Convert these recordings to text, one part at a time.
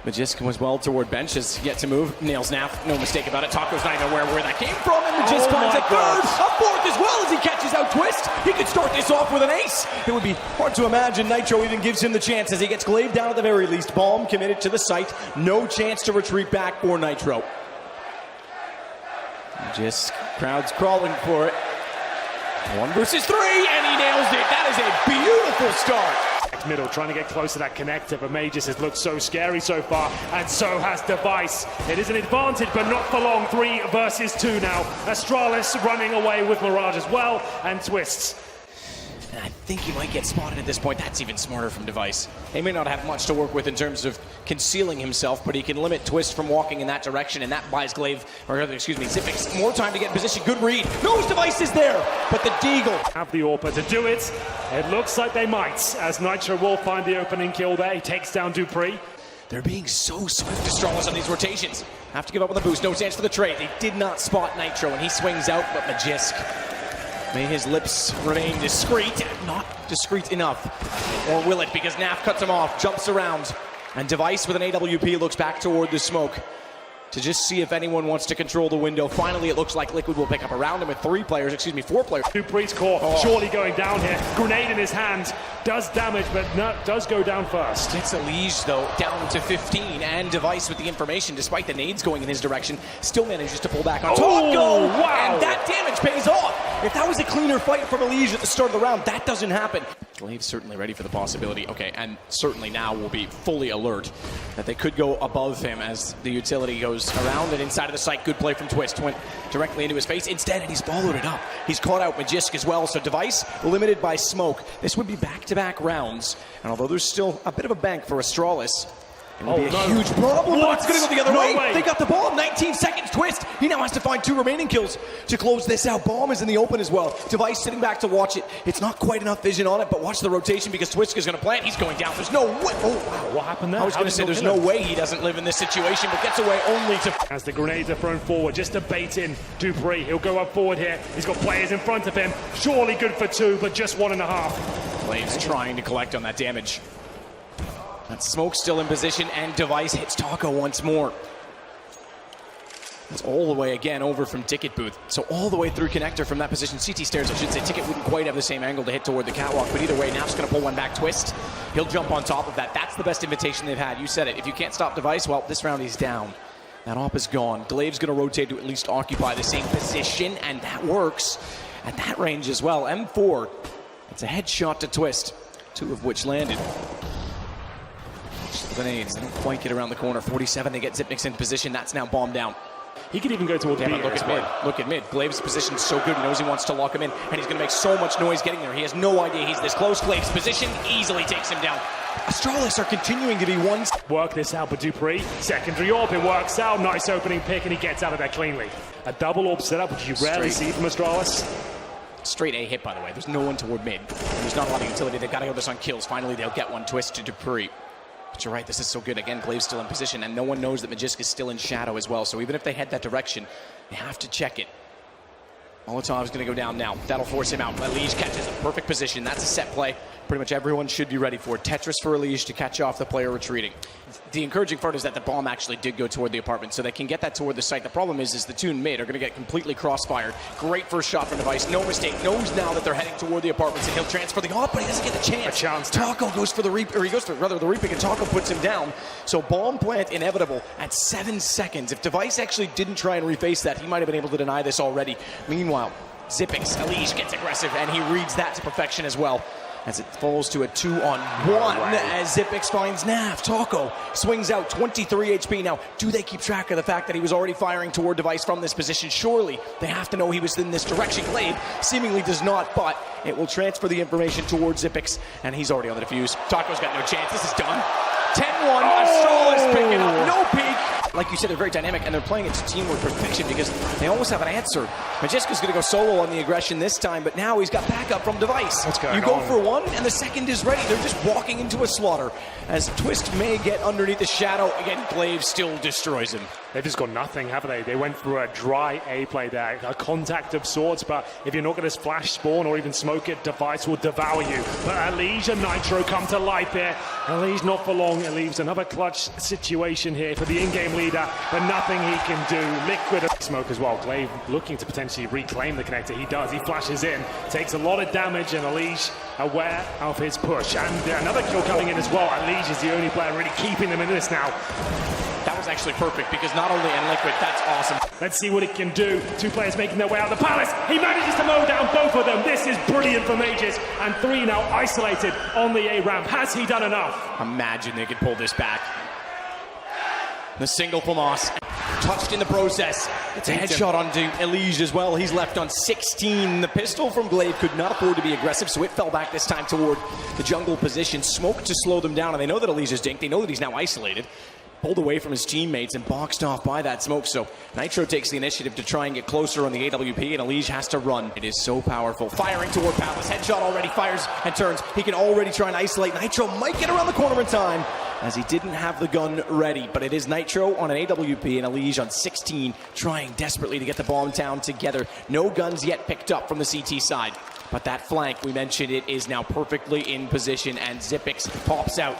Magisk was well toward benches, yet to move, nails Naf, no mistake about it. Taco's not even aware where that came from, and Magisk finds a third, a fourth as well as he catches out Twist. He could start this off with an ace. It would be hard to imagine Nitro even gives him the chance as he gets Glaive down at the very least. Bomb committed to the site, no chance to retreat back for Nitro. Magisk, crowd's crawling for it. 1 versus 3, and he nails it. That is a beautiful start. Middle, trying to get close to that connector, but Magus has looked so scary so far, and so has Device. It is an advantage, but not for long. 3 versus 2 now. Astralis running away with Mirage as well, and Twists. And I think he might get spotted at this point. That's even smarter from Device. He may not have much to work with in terms of concealing himself, but he can limit Twist from walking in that direction, and that buys Glaive, or excuse me, Zipix more time to get in position. Good read. Knows Device is there, but the Deagle. Have the AWPer to do it. It looks like they might, as Nitro will find the opening kill there. He takes down Dupree. They're being so swift to Astralis on these rotations. Have to give up on the boost. No chance for the trade. They did not spot Nitro, and he swings out, but Magisk. May his lips remain discreet, not discreet enough. Or will it, because Naf cuts him off, jumps around, and Device with an AWP looks back toward the smoke to just see if anyone wants to control the window. Finally, it looks like Liquid will pick up around him with 4 players. Dupree's core surely going down here. Grenade in his hand, does damage, but does go down first. Gets a Liege, though, down to 15, and Device with the information, despite the nades going in his direction, still manages to pull back on Taco! Wow. And that damage pays off! If that was a cleaner fight from a Liege at the start of the round, that doesn't happen. Glaive's certainly ready for the possibility. Okay, and certainly now will be fully alert that they could go above him as the utility goes around and inside of the site. Good play from Twist. Went directly into his face instead, and he's followed it up. He's caught out Magisk as well, so Device limited by smoke. This would be back-to-back rounds, and although there's still a bit of a bank for Astralis, it would be a huge problem, but it's going to go the other way. They got the bomb, 19 seconds, Twist. He now has to find 2 remaining kills to close this out. Bomb is in the open as well. Device sitting back to watch it. It's not quite enough vision on it, but watch the rotation because Twist is going to plant. He's going down. There's no way. Oh, wow. What happened there? I was going to say there's no way he doesn't live in this situation, but gets away only to... As the grenades are thrown forward, just to bait in Dupree. He'll go up forward here. He's got players in front of him. Surely good for 2, but just 1.5. Glaive's trying to collect on that damage. That smoke still in position, and Device hits Taco once more. It's all the way again over from Ticket Booth. So all the way through connector from that position. CT stairs, I should say. Ticket wouldn't quite have the same angle to hit toward the catwalk, but either way, Naf's going to pull one back. Twist. He'll jump on top of that. That's the best invitation they've had. You said it. If you can't stop Device, well, this round he's down. That op is gone. Glaive's going to rotate to at least occupy the same position, and that works at that range as well. M4. It's a headshot to Twist, 2 of which landed. Grenades, they don't quite get around the corner. 47, they get Zipnix in position. That's now bombed down. He could even go towards B. Look at mid. Look at mid. Glaive's position's so good. He knows he wants to lock him in, and he's going to make so much noise getting there. He has no idea he's this close. Glaive's position easily takes him down. Astralis are continuing to be one. Work this out, but Dupree, secondary AWP, it works out. Nice opening pick, and he gets out of there cleanly. A double AWP setup, which you rarely see from Astralis. Straight A hit, by the way. There's no one toward mid. There's not a lot of utility. They've got to go this on kills. Finally, they'll get one. Twist to Dupree. But you're right, this is so good. Again, Glaive's still in position, and no one knows that Magisk is still in shadow as well. So even if they head that direction, they have to check it. Molotov's going to go down now. That'll force him out. Liege catches a perfect position. That's a set play. Pretty much everyone should be ready for it. Tetris for Liege to catch off the player retreating. The encouraging part is that the bomb actually did go toward the apartment, so they can get that toward the site. The problem is the 2 mid are going to get completely crossfired. Great first shot from Device. No mistake. Knows now that they're heading toward the apartments, and he'll transfer the AWP, but he doesn't get the chance. A chance. Taco goes for the reap, or he goes for the repick, and Taco puts him down. So bomb plant inevitable at 7 seconds. If Device actually didn't try and reface that, he might have been able to deny this already. Meanwhile, Zipix, Liege gets aggressive, and he reads that to perfection as well. As it falls to a 2-on-1 as Zipix finds Naf. Taco swings out, 23 HP. Now, do they keep track of the fact that he was already firing toward Device from this position? Surely they have to know he was in this direction. Glaive seemingly does not, but it will transfer the information towards Zipix, and he's already on the defuse. Taco's got no chance. This is done. 10-1, Astralis picking up, no peek. Like you said, they're very dynamic, and they're playing it to teamwork perfection because they almost have an answer. Magiska's going to go solo on the aggression this time, but now he's got backup from Device. You go for one, and the second is ready. They're just walking into a slaughter as Twist may get underneath the shadow. Again, Glaive still destroys him. They've just got nothing, haven't they? They went through a dry A play there, a contact of sorts, but if you're not going to splash spawn or even smoke it, Device will devour you. But Elige and Nitro come to life here. Elige not for long. It leaves another clutch situation here for the in-game leader, but nothing he can do. Liquid smoke as well. Glaive looking to potentially reclaim the connector. He does. He flashes in, takes a lot of damage, and Elige aware of his push. And another kill coming in as well. Elige is the only player really keeping them in this now. That was actually perfect because not only in Liquid, that's awesome. Let's see what it can do. Two players making their way out of the palace. He manages to mow down both of them. This is brilliant for Mages. And 3 now isolated on the A ramp. Has he done enough? Imagine they could pull this back. The single from Moss. Touched in the process. It's a headshot onto Elige as well. He's left on 16. The pistol from Glaive could not afford to be aggressive, so it fell back this time toward the jungle position. Smoke to slow them down, and they know that Elige is dinked. They know that he's now isolated. Pulled away from his teammates and boxed off by that smoke. So Nitro takes the initiative to try and get closer on the AWP, and Elige has to run. It is so powerful. Firing toward Palace. Headshot already fires and turns. He can already try and isolate. Nitro might get around the corner in time as he didn't have the gun ready. But it is Nitro on an AWP and Elige on 16, trying desperately to get the bomb town together. No guns yet picked up from the CT side. But that flank, we mentioned it, is now perfectly in position, and Zipix pops out.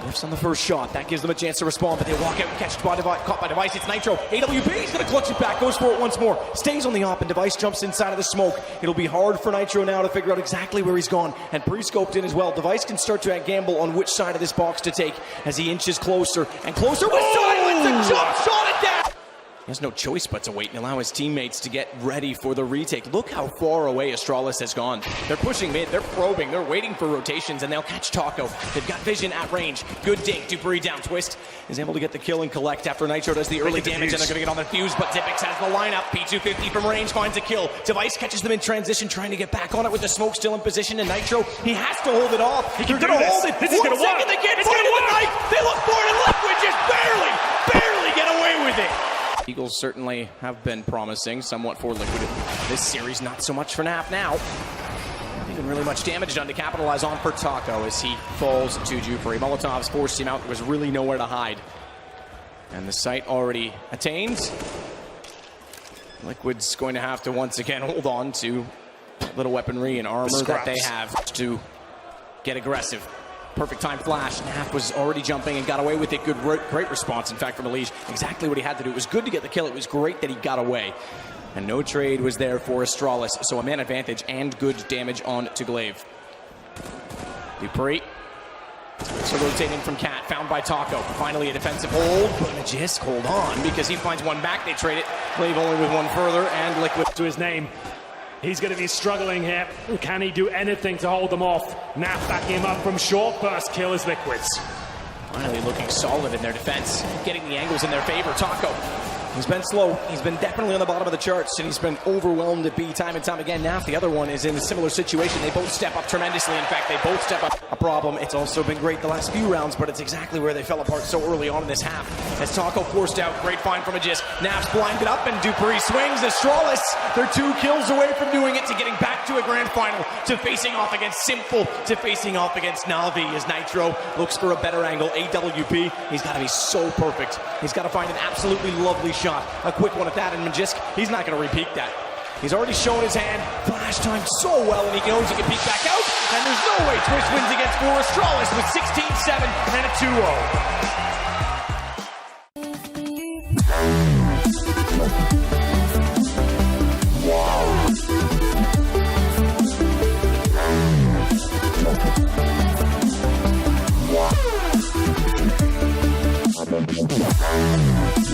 Lifts on the first shot. That gives them a chance to respond, but they walk out and catch caught by Device. It's Nitro. AWP, he's going to clutch it back. Goes for it once more. Stays on the op, and Device jumps inside of the smoke. It'll be hard for Nitro now to figure out exactly where he's gone, and pre-scoped in as well. Device can start to gamble on which side of this box to take as he inches closer and closer with silence and jump shot it down. He has no choice but to wait and allow his teammates to get ready for the retake. Look how far away Astralis has gone. They're pushing mid, they're probing, they're waiting for rotations, and they'll catch Taco. They've got vision at range. Good dink. Dupree down. Twist is able to get the kill and collect after Nitro does the early damage, and they're going to get on the fuse, but Zipix has the lineup. P250 from range finds a kill. Device catches them in transition, trying to get back on it with the smoke still in position, and Nitro, he has to hold it off. They're going to hold it. This is going to work. They get pointed with Knife. They look for it, and Liquid just barely get away with it. Eagles certainly have been promising somewhat for Liquid this series, not so much for Nap now. Not even really much damage done to capitalize on for Taco as he falls to Dupree. Molotovs forced him out. There was really nowhere to hide. And the site already attained. Liquid's going to have to once again hold on to little weaponry and armor that they have to get aggressive. Perfect time flash. Nap was already jumping and got away with it. Great response, in fact, from Elige. Exactly what he had to do. It was good to get the kill. It was great that he got away. And no trade was there for Astralis. So a man advantage and good damage on to Glaive. Dupree. So rotating from Cat, found by Taco. Finally a defensive hold, but Magisk hold on because he finds one back. They trade it. Glaive only with one further, and Liquid to his name. He's going to be struggling here. Can he do anything to hold them off? Nap backing him up from short. First kill is Liquid's. Finally looking solid in their defense, getting the angles in their favor. Taco, he's been slow. He's been definitely on the bottom of the charts, and he's been overwhelmed at B time and time again. Nap, the other one, is in a similar situation. They both step up tremendously. In fact, they both step up. A problem. It's also been great the last few rounds, but it's exactly where they fell apart so early on in this half. As Taco forced out, great find from Magisk. Nap's blinded up, and Dupree swings. Astralis, they're 2 kills away from doing it, to getting back to a grand final, to facing off against Simple, to facing off against Na'Vi as Nitro looks for a better angle. AWP, he's got to be so perfect. He's got to find an absolutely lovely shot. A quick one at that, and Magisk, he's not going to repeat that. He's already shown his hand. Flash time so well, and he knows he can peek back out. And there's no way Twist wins against Astralis with 16-7 and a 2-0.